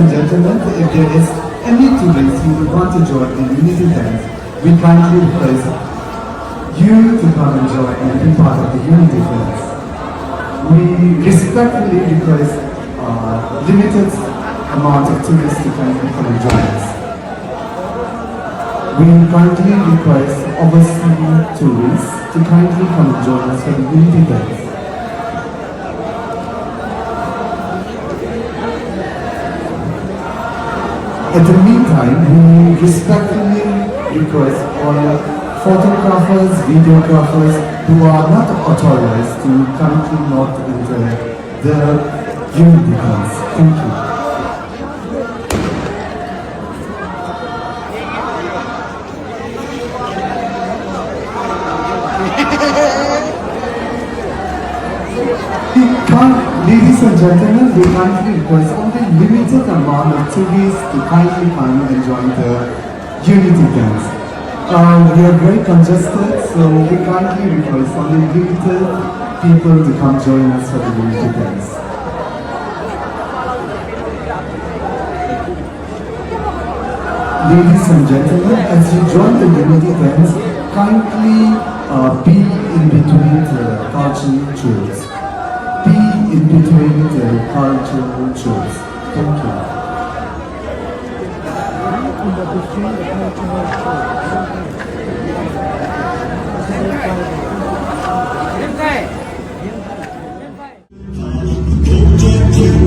and gentlemen, if there is any tourist who would want to join in unity dance, we kindly request you to come and join and be part of the unity dance. We respectfully request limited amount of tourists to kindly come and join us. We kindly request overseas tourists to kindly come and join us for the unity dance. In the meantime, we respectfully request all photographers, videographers who are not authorized to currently not enter the unity dance. Thank you. Ladies and gentlemen, we kindly request only limited amount of tourists to kindly come and join the unity dance. We are very congested, so we kindly request only limited people to come join us for the unity dance. Ladies and gentlemen, as you join the unity dance, kindly be in between the cultural chords. Be in between the cultural chords. Thank you.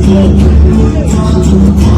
Thank you.